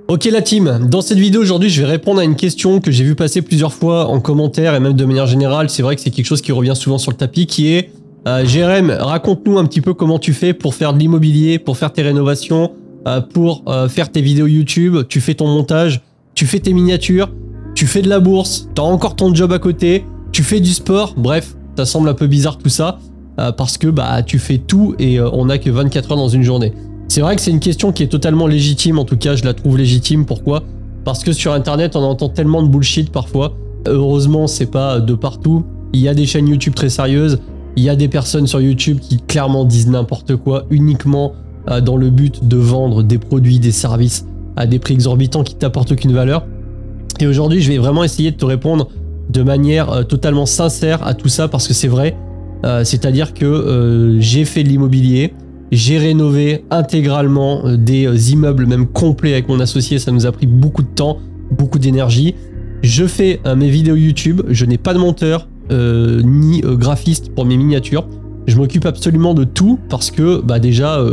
Ok la team, dans cette vidéo aujourd'hui je vais répondre à une question que j'ai vu passer plusieurs fois en commentaire et même de manière générale. C'est vrai que c'est quelque chose qui revient souvent sur le tapis qui est Jérém, raconte-nous un petit peu comment tu fais pour faire de l'immobilier, pour faire tes rénovations, pour faire tes vidéos YouTube, tu fais ton montage, tu fais tes miniatures, tu fais de la bourse, tu as encore ton job à côté, tu fais du sport, bref, ça semble un peu bizarre tout ça parce que bah tu fais tout et on n'a que 24 heures dans une journée. C'est vrai que c'est une question qui est totalement légitime, en tout cas je la trouve légitime. Pourquoi? Parce que sur internet on entend tellement de bullshit parfois. Heureusement c'est pas de partout. Il y a des chaînes YouTube très sérieuses, il y a des personnes sur YouTube qui clairement disent n'importe quoi uniquement dans le but de vendre des produits, des services à des prix exorbitants qui t'apportent aucune valeur. Et aujourd'hui je vais vraiment essayer de te répondre de manière totalement sincère à tout ça parce que c'est vrai. C'est-à-dire que j'ai fait de l'immobilier. J'ai rénové intégralement des immeubles, même complets avec mon associé. Ça nous a pris beaucoup de temps, beaucoup d'énergie. Je fais mes vidéos YouTube. Je n'ai pas de monteur ni graphiste pour mes miniatures. Je m'occupe absolument de tout parce que bah déjà,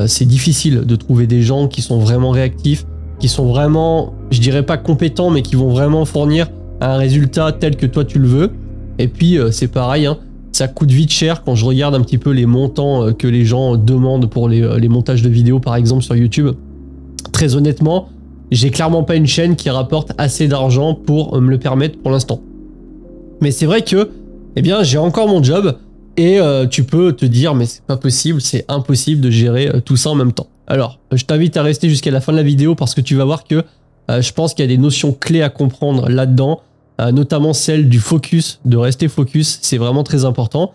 c'est difficile de trouver des gens qui sont vraiment réactifs, qui sont vraiment, je dirais pas compétents, mais qui vont vraiment fournir un résultat tel que toi tu le veux. Et puis c'est pareil, hein. Ça coûte vite cher quand je regarde un petit peu les montants que les gens demandent pour les montages de vidéos par exemple sur YouTube. Très honnêtement, j'ai clairement pas une chaîne qui rapporte assez d'argent pour me le permettre pour l'instant. Mais c'est vrai que eh bien, j'ai encore mon job et tu peux te dire mais c'est pas possible, c'est impossible de gérer tout ça en même temps. Alors, je t'invite à rester jusqu'à la fin de la vidéo parce que tu vas voir que je pense qu'il y a des notions clés à comprendre là-dedans. Notamment celle du focus, de rester focus, c'est vraiment très important.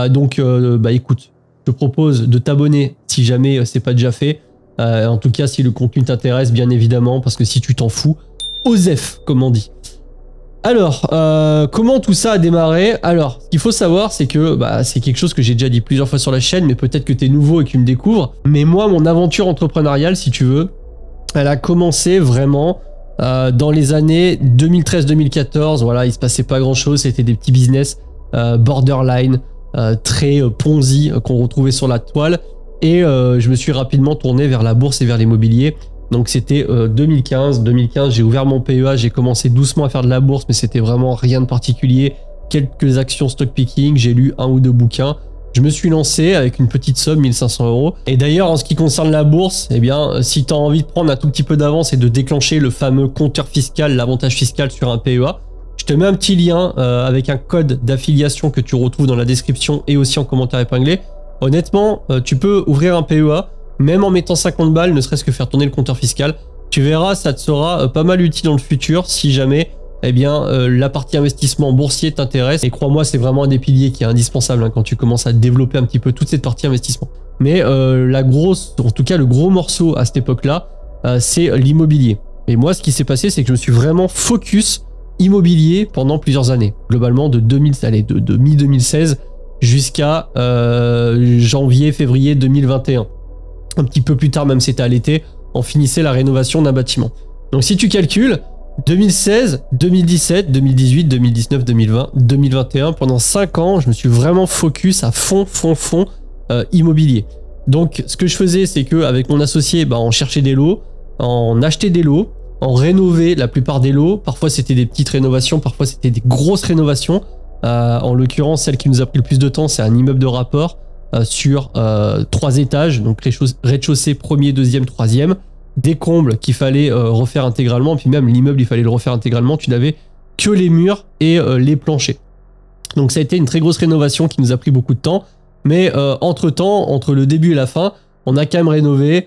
Donc bah écoute, je te propose de t'abonner si jamais c'est pas déjà fait. En tout cas si le contenu t'intéresse bien évidemment, parce que si tu t'en fous, osef comme on dit. Alors, comment tout ça a démarré? Alors, ce qu'il faut savoir c'est que bah, c'est quelque chose que j'ai déjà dit plusieurs fois sur la chaîne, mais peut-être que tu es nouveau et que tu me découvres. Mais moi, mon aventure entrepreneuriale, si tu veux, elle a commencé vraiment dans les années 2013-2014, voilà, il se passait pas grand chose, c'était des petits business borderline, très Ponzi qu'on retrouvait sur la toile et je me suis rapidement tourné vers la bourse et vers l'immobilier. Donc c'était 2015, j'ai ouvert mon PEA, j'ai commencé doucement à faire de la bourse mais c'était vraiment rien de particulier, quelques actions stock picking, j'ai lu un ou deux bouquins. Je me suis lancé avec une petite somme, 1500 €. Et d'ailleurs, en ce qui concerne la bourse, eh bien, si tu as envie de prendre un tout petit peu d'avance et de déclencher le fameux compteur fiscal, l'avantage fiscal sur un PEA, je te mets un petit lien avec un code d'affiliation que tu retrouves dans la description et aussi en commentaire épinglé. Honnêtement, tu peux ouvrir un PEA, même en mettant 50 balles, ne serait-ce que faire tourner le compteur fiscal. Tu verras, ça te sera pas mal utile dans le futur si jamais eh bien, la partie investissement boursier t'intéresse. Et crois-moi, c'est vraiment un des piliers qui est indispensable hein, quand tu commences à développer un petit peu toute cette partie investissement. Mais la grosse, en tout cas le gros morceau à cette époque-là, c'est l'immobilier. Et moi, ce qui s'est passé, c'est que je me suis vraiment focus immobilier pendant plusieurs années. Globalement, de mi-2016 jusqu'à janvier, février 2021. Un petit peu plus tard, même c'était à l'été, on finissait la rénovation d'un bâtiment. Donc si tu calcules, 2016, 2017, 2018, 2019, 2020, 2021, pendant 5 ans, je me suis vraiment focus à fond immobilier. Donc ce que je faisais, c'est qu'avec mon associé, bah, on cherchait des lots, on achetait des lots, on rénovait la plupart des lots. Parfois c'était des petites rénovations, parfois c'était des grosses rénovations. En l'occurrence, celle qui nous a pris le plus de temps, c'est un immeuble de rapport sur 3 étages, donc rez-de-chaussée, premier, deuxième, troisième. Des combles qu'il fallait refaire intégralement, puis même l'immeuble il fallait le refaire intégralement, tu n'avais que les murs et les planchers. Donc ça a été une très grosse rénovation qui nous a pris beaucoup de temps, mais entre temps, entre le début et la fin, on a quand même rénové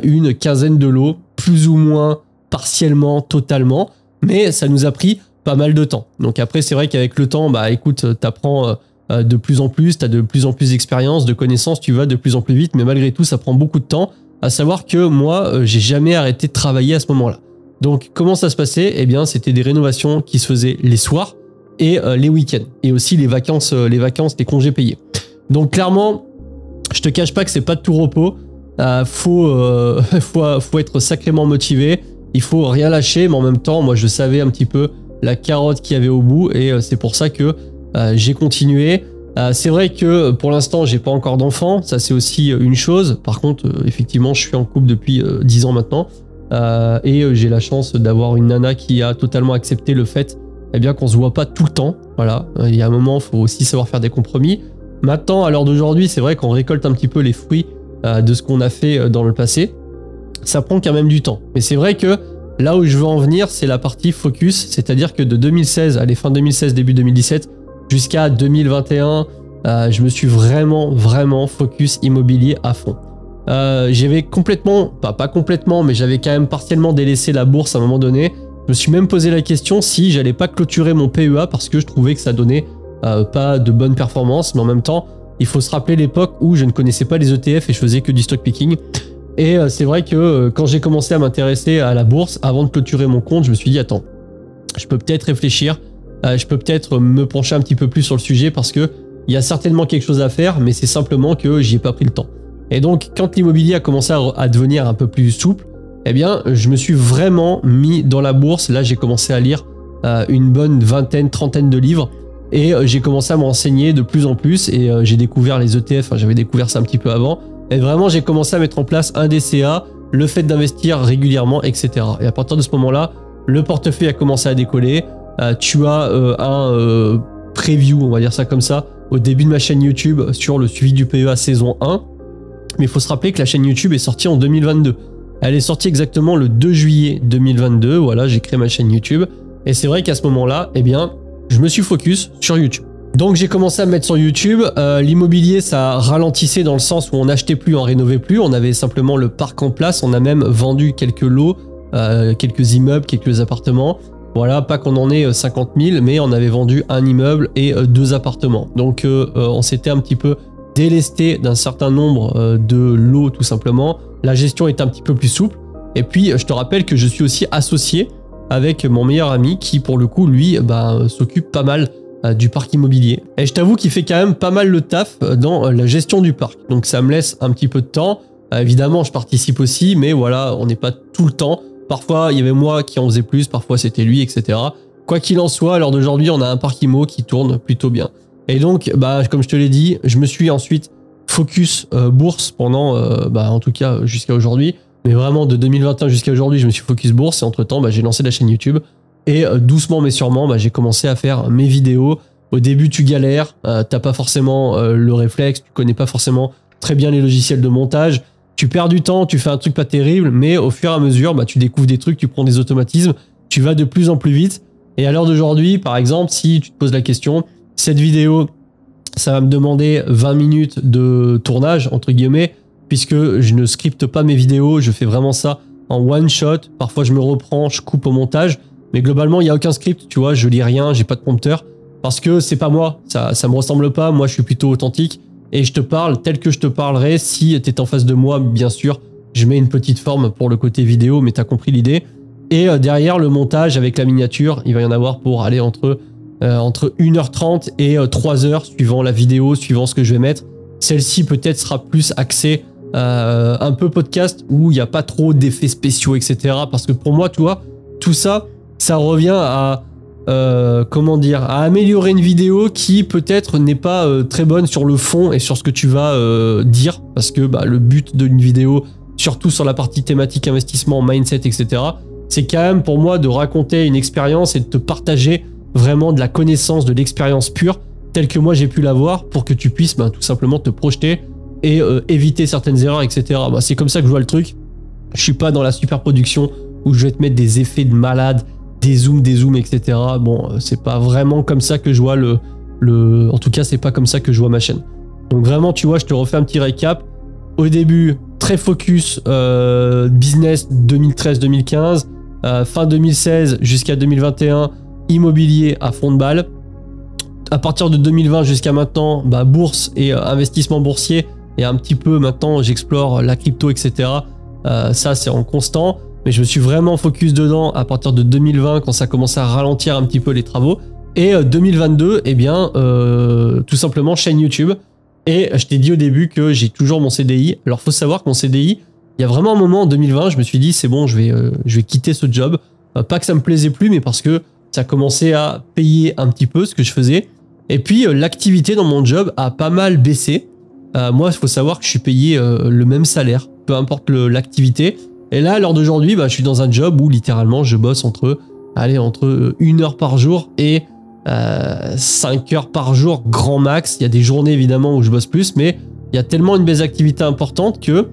une quinzaine de lots, plus ou moins partiellement, totalement, mais ça nous a pris pas mal de temps. Donc après c'est vrai qu'avec le temps, bah écoute, t'apprends de plus en plus, t'as de plus en plus d'expérience, de connaissances, tu vas de plus en plus vite, mais malgré tout ça prend beaucoup de temps. À savoir que moi, j'ai jamais arrêté de travailler à ce moment-là. Donc, comment ça se passait? Eh bien, c'était des rénovations qui se faisaient les soirs et les week-ends. Et aussi les vacances, les congés payés. Donc, clairement, je te cache pas que c'est pas de tout repos. Faut être sacrément motivé. Il faut rien lâcher, mais en même temps, moi, je savais un petit peu la carotte qu'il y avait au bout. Et c'est pour ça que j'ai continué. C'est vrai que pour l'instant, j'ai pas encore d'enfant, ça c'est aussi une chose. Par contre, effectivement, je suis en couple depuis 10 ans maintenant. et j'ai la chance d'avoir une nana qui a totalement accepté le fait eh bien qu'on se voit pas tout le temps. Voilà, il y a un moment, il faut aussi savoir faire des compromis. Maintenant, à l'heure d'aujourd'hui, c'est vrai qu'on récolte un petit peu les fruits de ce qu'on a fait dans le passé. Ça prend quand même du temps. Mais c'est vrai que là où je veux en venir, c'est la partie focus, c'est-à-dire que de 2016, allez, fin 2016, début 2017, jusqu'à 2021, je me suis vraiment focus immobilier à fond. J'avais complètement, pas complètement, mais j'avais quand même partiellement délaissé la bourse à un moment donné. Je me suis même posé la question si j'allais pas clôturer mon PEA parce que je trouvais que ça donnait pas de bonnes performances, mais en même temps, il faut se rappeler l'époque où je ne connaissais pas les ETF et je faisais que du stock picking. Et c'est vrai que quand j'ai commencé à m'intéresser à la bourse, avant de clôturer mon compte, je me suis dit attends, je peux peut-être réfléchir, je peux peut-être me pencher un petit peu plus sur le sujet parce que il y a certainement quelque chose à faire, mais c'est simplement que j'y ai pas pris le temps. Et donc, quand l'immobilier a commencé à devenir un peu plus souple, eh bien, je me suis vraiment mis dans la bourse. Là, j'ai commencé à lire une bonne vingtaine, trentaine de livres et j'ai commencé à me renseigner de plus en plus et j'ai découvert les ETF, enfin, j'avais découvert ça un petit peu avant. Et vraiment, j'ai commencé à mettre en place un DCA, le fait d'investir régulièrement, etc. Et à partir de ce moment-là, le portefeuille a commencé à décoller. Tu as un preview, on va dire ça comme ça, au début de ma chaîne YouTube sur le suivi du PEA saison 1. Mais il faut se rappeler que la chaîne YouTube est sortie en 2022. Elle est sortie exactement le 2 juillet 2022. Voilà, j'ai créé ma chaîne YouTube. Et c'est vrai qu'à ce moment-là, eh bien, je me suis focus sur YouTube. Donc j'ai commencé à me mettre sur YouTube. L'immobilier, ça ralentissait dans le sens où on n'achetait plus, on rénovait plus. On avait simplement le parc en place. On a même vendu quelques lots, quelques immeubles, quelques appartements. Voilà, pas qu'on en ait 50 000, mais on avait vendu un immeuble et 2 appartements. Donc on s'était un petit peu délesté d'un certain nombre de lots tout simplement. La gestion est un petit peu plus souple. Et puis je te rappelle que je suis aussi associé avec mon meilleur ami qui pour le coup lui s'occupe pas mal du parc immobilier. Et je t'avoue qu'il fait quand même pas mal le taf dans la gestion du parc. Donc ça me laisse un petit peu de temps. Évidemment je participe aussi, mais voilà, on n'est pas tout le temps. Parfois il y avait moi qui en faisais plus, parfois c'était lui, etc. Quoi qu'il en soit, à l'heure d'aujourd'hui on a un parc immo qui tourne plutôt bien. Et donc, comme je te l'ai dit, je me suis ensuite focus bourse pendant, en tout cas jusqu'à aujourd'hui. Mais vraiment, de 2021 jusqu'à aujourd'hui, je me suis focus bourse. Et entre-temps, j'ai lancé la chaîne YouTube. Et doucement mais sûrement, j'ai commencé à faire mes vidéos. Au début, tu galères. T'as pas forcément le réflexe. Tu connais pas forcément très bien les logiciels de montage. Tu perds du temps, tu fais un truc pas terrible. Mais au fur et à mesure, tu découvres des trucs, tu prends des automatismes. Tu vas de plus en plus vite. Et à l'heure d'aujourd'hui, par exemple, si tu te poses la question... Cette vidéo, ça va me demander 20 minutes de tournage, entre guillemets, puisque je ne scripte pas mes vidéos, je fais vraiment ça en one shot. Parfois, je me reprends, je coupe au montage, mais globalement, il n'y a aucun script, tu vois, je lis rien, j'ai pas de prompteur, parce que c'est pas moi, ça me ressemble pas, moi je suis plutôt authentique, et je te parle tel que je te parlerai si tu es en face de moi, bien sûr, je mets une petite forme pour le côté vidéo, mais tu as compris l'idée. Et derrière, le montage avec la miniature, il va y en avoir pour aller entre 1h30 et 3h suivant la vidéo, suivant ce que je vais mettre. Celle-ci peut-être sera plus axée un peu podcast où il n'y a pas trop d'effets spéciaux, etc. Parce que pour moi, tu vois, tout ça, ça revient à à améliorer une vidéo qui peut-être n'est pas très bonne sur le fond et sur ce que tu vas dire. Parce que le but d'une vidéo, surtout sur la partie thématique investissement, mindset, etc., c'est quand même pour moi de raconter une expérience et de te partager vraiment de la connaissance, de l'expérience pure, telle que moi j'ai pu l'avoir, pour que tu puisses tout simplement te projeter et éviter certaines erreurs, etc. C'est comme ça que je vois le truc. Je suis pas dans la super production où je vais te mettre des effets de malade, des zooms, etc. Bon, c'est pas vraiment comme ça que je vois en tout cas, c'est pas comme ça que je vois ma chaîne. Donc vraiment, tu vois, je te refais un petit récap. Au début, très focus business 2013-2015, fin 2016 jusqu'à 2021, immobilier à fond de balle. À partir de 2020 jusqu'à maintenant, bourse et investissement boursier. Et un petit peu maintenant, j'explore la crypto, etc. Ça, c'est en constant. Mais je me suis vraiment focus dedans à partir de 2020 quand ça commençait à ralentir un petit peu les travaux. Et 2022, tout simplement chaîne YouTube. Et je t'ai dit au début que j'ai toujours mon CDI. Alors, faut savoir que mon CDI, il y a vraiment un moment en 2020, je me suis dit, c'est bon, je vais quitter ce job. Pas que ça me plaisait plus, mais parce que ça commençait à payer un petit peu ce que je faisais. Et puis, l'activité dans mon job a pas mal baissé. Moi, il faut savoir que je suis payé le même salaire, peu importe l'activité. Et là, à l'heure d'aujourd'hui, bah, je suis dans un job où littéralement je bosse entre 1 heure par jour et 5 heures par jour grand max. Il y a des journées évidemment où je bosse plus, mais il y a tellement une baisse d'activité importante que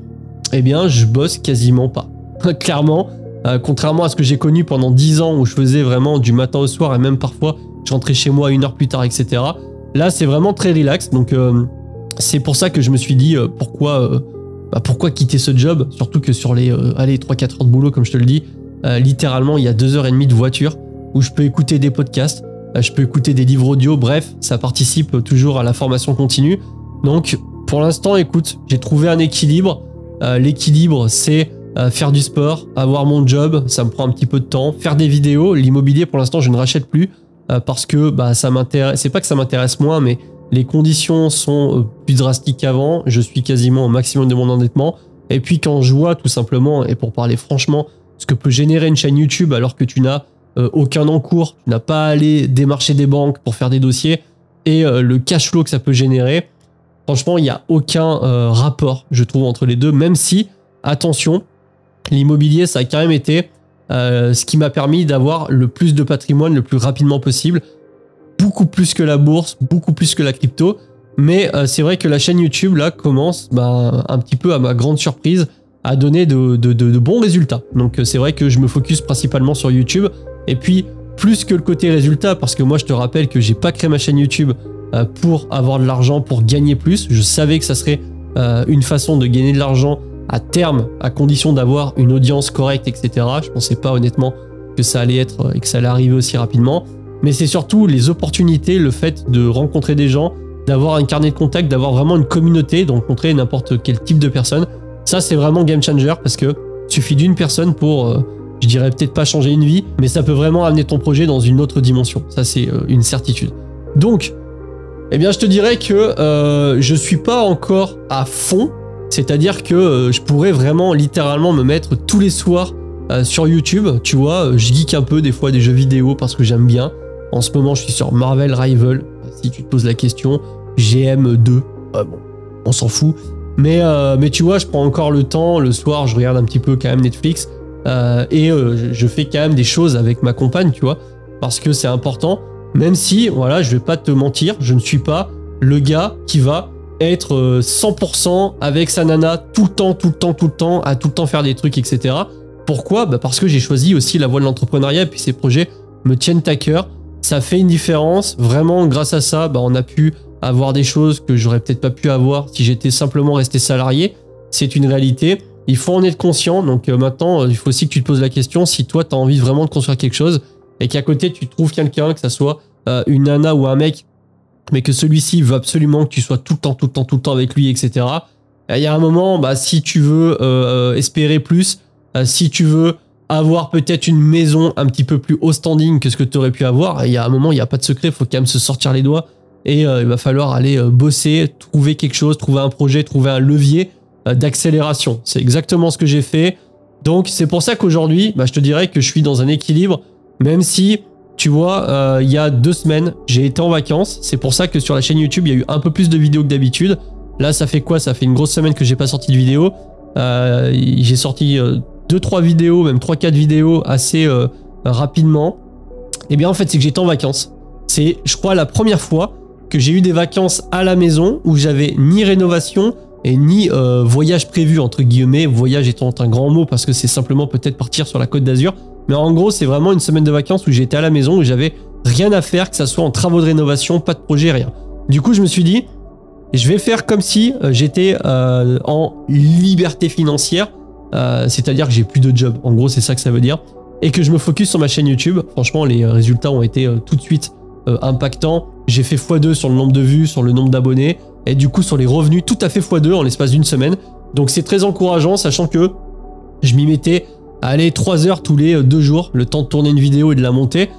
eh bien, je bosse quasiment pas. Clairement, contrairement à ce que j'ai connu pendant 10 ans où je faisais vraiment du matin au soir et même parfois je rentrais chez moi 1 heure plus tard, etc. Là, c'est vraiment très relax. Donc, c'est pour ça que je me suis dit pourquoi quitter ce job, surtout que sur les 3-4 heures de boulot, comme je te le dis, littéralement, il y a 2h30 de voiture où je peux écouter des podcasts, je peux écouter des livres audio, bref, ça participe toujours à la formation continue. Donc, pour l'instant, écoute, j'ai trouvé un équilibre. L'équilibre, c'est faire du sport, avoir mon job, ça me prend un petit peu de temps, faire des vidéos. L'immobilier, pour l'instant, je ne rachète plus parce que ça m'intéresse. C'est pas que ça m'intéresse moins, mais les conditions sont plus drastiques qu'avant. Je suis quasiment au maximum de mon endettement. Et puis quand je vois tout simplement, et pour parler franchement, ce que peut générer une chaîne YouTube alors que tu n'as aucun encours, tu n'as pas à aller démarcher des banques pour faire des dossiers, et le cash flow que ça peut générer, franchement, il n'y a aucun rapport, je trouve, entre les deux, même si, attention, l'immobilier, ça a quand même été ce qui m'a permis d'avoir le plus de patrimoine le plus rapidement possible, beaucoup plus que la bourse, beaucoup plus que la crypto, mais c'est vrai que la chaîne YouTube, là, commence un petit peu, à ma grande surprise, à donner de bons résultats. Donc c'est vrai que je me focus principalement sur YouTube, et puis plus que le côté résultat, parce que moi, je te rappelle que j'ai pas créé ma chaîne YouTube pour avoir de l'argent, pour gagner plus. Je savais que ça serait une façon de gagner de l'argent à terme, à condition d'avoir une audience correcte, etc. Je pensais pas honnêtement que ça allait être et que ça allait arriver aussi rapidement. Mais c'est surtout les opportunités, le fait de rencontrer des gens, d'avoir un carnet de contacts, d'avoir vraiment une communauté, de rencontrer n'importe quel type de personne. Ça, c'est vraiment game changer parce que suffit d'une personne pour, je dirais peut-être pas changer une vie, mais ça peut vraiment amener ton projet dans une autre dimension. Ça, c'est une certitude. Donc, eh bien, je te dirais que je suis pas encore à fond. C'est-à-dire que je pourrais vraiment littéralement me mettre tous les soirs sur YouTube. Tu vois, je geek un peu des fois des jeux vidéo parce que j'aime bien. En ce moment, je suis sur Marvel Rival. Si tu te poses la question, GM2. Bon, on s'en fout. Mais tu vois, je prends encore le temps. Le soir, je regarde un petit peu quand même Netflix. Et je fais quand même des choses avec ma compagne, tu vois. Parce que c'est important. Même si, voilà, je vais pas te mentir, je ne suis pas le gars qui va être 100% avec sa nana tout le temps, à tout le temps faire des trucs, etc. Pourquoi ? Parce que j'ai choisi aussi la voie de l'entrepreneuriat et puis ces projets me tiennent à cœur. Ça fait une différence. Vraiment, grâce à ça, on a pu avoir des choses que j'aurais peut-être pas pu avoir si j'étais simplement resté salarié. C'est une réalité. Il faut en être conscient. Donc maintenant, il faut aussi que tu te poses la question si toi, tu as envie vraiment de construire quelque chose et qu'à côté, tu trouves quelqu'un, que ça soit une nana ou un mec, mais que celui-ci veut absolument que tu sois tout le temps avec lui, etc. Il y a un moment, si tu veux espérer plus, si tu veux avoir peut-être une maison un petit peu plus haut standing que ce que tu aurais pu avoir, il y a un moment, il n'y a pas de secret, il faut quand même se sortir les doigts et il va falloir aller bosser, trouver quelque chose, trouver un projet, trouver un levier d'accélération. C'est exactement ce que j'ai fait. Donc c'est pour ça qu'aujourd'hui, je te dirais que je suis dans un équilibre, même si... Tu vois, il y a 2 semaines, j'ai été en vacances. C'est pour ça que sur la chaîne YouTube, il y a eu un peu plus de vidéos que d'habitude. Là, ça fait quoi? Ça fait une grosse semaine que j'ai pas sorti de vidéo. J'ai sorti 2-3 vidéos, même 3-4 vidéos assez rapidement. Et bien en fait, c'est que j'étais en vacances. C'est, je crois, la première fois que j'ai eu des vacances à la maison où j'avais ni rénovation et ni voyage prévu, entre guillemets. Voyage étant un grand mot parce que c'est simplement peut-être partir sur la Côte d'Azur. Mais en gros, c'est vraiment une semaine de vacances où j'étais à la maison, où j'avais rien à faire, que ça soit en travaux de rénovation, pas de projet, rien. Du coup, je me suis dit, je vais faire comme si j'étais en liberté financière, c'est-à-dire que j'ai plus de job. En gros, c'est ça que ça veut dire. Et que je me focus sur ma chaîne YouTube. Franchement, les résultats ont été tout de suite impactants. J'ai fait x2 sur le nombre de vues, sur le nombre d'abonnés, et du coup sur les revenus, tout à fait x2 en l'espace d'une semaine. Donc c'est très encourageant, sachant que je m'y mettais... Allez, 3 heures tous les 2 jours, le temps de tourner une vidéo et de la monter.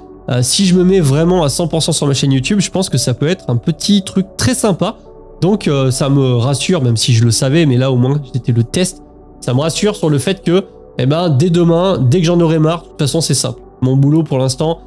Si je me mets vraiment à 100% sur ma chaîne YouTube, je pense que ça peut être un petit truc très sympa. Donc ça me rassure, même si je le savais, mais là au moins c'était le test. Ça me rassure sur le fait que dès demain, dès que j'en aurai marre, de toute façon c'est simple. Mon boulot pour l'instant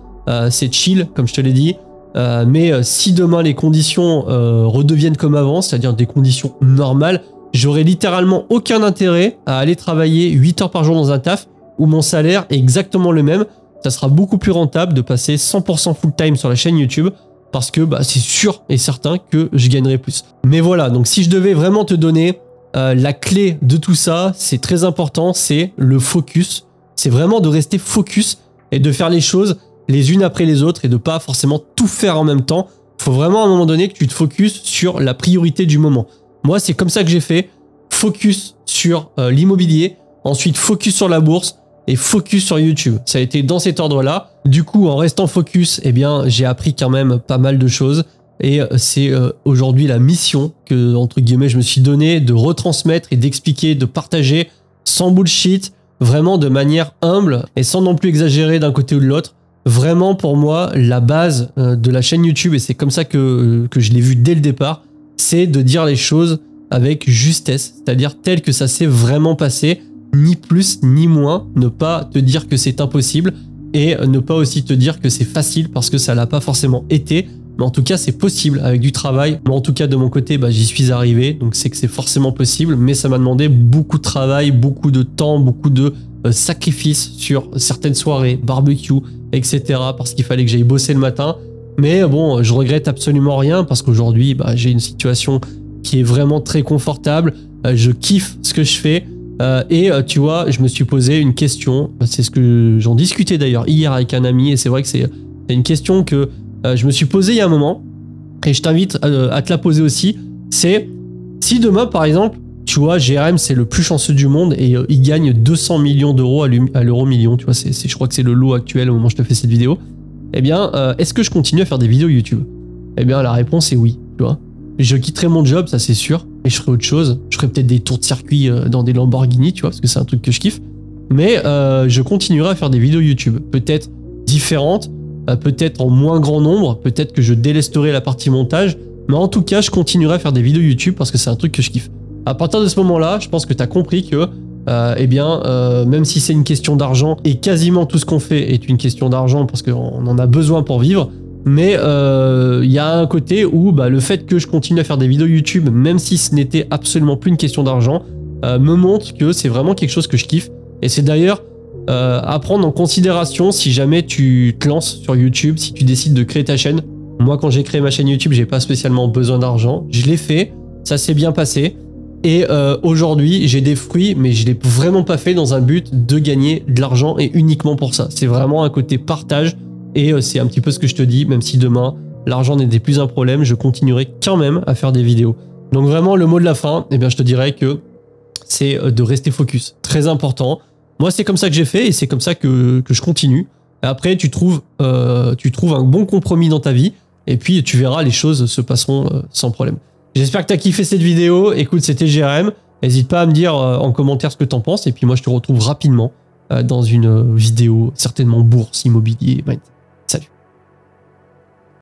c'est chill, comme je te l'ai dit. Mais si demain les conditions redeviennent comme avant, c'est-à-dire des conditions normales, j'aurais littéralement aucun intérêt à aller travailler 8 heures par jour dans un taf où mon salaire est exactement le même. Ça sera beaucoup plus rentable de passer 100% full time sur la chaîne YouTube parce que bah, c'est sûr et certain que je gagnerai plus. Mais voilà, donc si je devais vraiment te donner la clé de tout ça, c'est très important, c'est le focus. C'est vraiment de rester focus et de faire les choses les unes après les autres et de pas forcément tout faire en même temps. Il faut vraiment à un moment donné que tu te focuses sur la priorité du moment. Moi, c'est comme ça que j'ai fait. Focus sur l'immobilier, ensuite focus sur la bourse et focus sur YouTube. Ça a été dans cet ordre-là. Du coup, en restant focus, eh bien, j'ai appris quand même pas mal de choses. Et c'est aujourd'hui la mission que, entre guillemets, je me suis donnée de retransmettre et d'expliquer, de partager sans bullshit, vraiment de manière humble et sans non plus exagérer d'un côté ou de l'autre. Vraiment, pour moi, la base de la chaîne YouTube, et c'est comme ça que je l'ai vu dès le départ, c'est de dire les choses avec justesse, c'est-à-dire tel que ça s'est vraiment passé, ni plus ni moins, ne pas te dire que c'est impossible et ne pas aussi te dire que c'est facile parce que ça l'a pas forcément été. Mais en tout cas, c'est possible avec du travail. Moi, en tout cas, de mon côté, bah, j'y suis arrivé. Donc, c'est que c'est forcément possible. Mais ça m'a demandé beaucoup de travail, beaucoup de temps, beaucoup de sacrifices sur certaines soirées, barbecue, etc. Parce qu'il fallait que j'aille bosser le matin. Mais bon, je regrette absolument rien parce qu'aujourd'hui, bah, j'ai une situation qui est vraiment très confortable. Je kiffe ce que je fais. Et tu vois, je me suis posé une question. C'est ce que j'en discutais d'ailleurs hier avec un ami. Et c'est vrai que c'est une question que je me suis posé il y a un moment, et je t'invite à te la poser aussi, c'est si demain par exemple, tu vois, GRM c'est le plus chanceux du monde et il gagne 200 millions d'euros à l'euro million, tu vois, je crois que c'est le lot actuel au moment où je te fais cette vidéo, eh bien, est-ce que je continue à faire des vidéos YouTube? Eh bien, la réponse est oui, tu vois. Je quitterai mon job, ça c'est sûr, et je ferai autre chose. Je ferai peut-être des tours de circuit dans des Lamborghini, tu vois, parce que c'est un truc que je kiffe, mais je continuerai à faire des vidéos YouTube, peut-être différentes, peut-être en moins grand nombre, peut-être que je délesterai la partie montage, mais en tout cas, je continuerai à faire des vidéos YouTube parce que c'est un truc que je kiffe. À partir de ce moment-là, je pense que tu as compris que, eh bien, même si c'est une question d'argent, et quasiment tout ce qu'on fait est une question d'argent parce qu'on en a besoin pour vivre, mais il y a un côté où bah, le fait que je continue à faire des vidéos YouTube, même si ce n'était absolument plus une question d'argent, me montre que c'est vraiment quelque chose que je kiffe. Et c'est d'ailleurs à prendre en considération si jamais tu te lances sur YouTube, si tu décides de créer ta chaîne. Moi, quand j'ai créé ma chaîne YouTube, j'ai pas spécialement besoin d'argent. Je l'ai fait, ça s'est bien passé. Et aujourd'hui, j'ai des fruits, mais je l'ai vraiment pas fait dans un but de gagner de l'argent et uniquement pour ça. C'est vraiment un côté partage et c'est un petit peu ce que je te dis, même si demain, l'argent n'était plus un problème, je continuerai quand même à faire des vidéos. Donc vraiment, le mot de la fin, eh bien, je te dirais que c'est de rester focus. Très important. Moi, c'est comme ça que j'ai fait et c'est comme ça que je continue. Et après, tu trouves un bon compromis dans ta vie et puis tu verras, les choses se passeront sans problème. J'espère que tu as kiffé cette vidéo. Écoute, c'était GRM. N'hésite pas à me dire en commentaire ce que tu en penses et puis moi, je te retrouve rapidement dans une vidéo, certainement bourse, immobilier,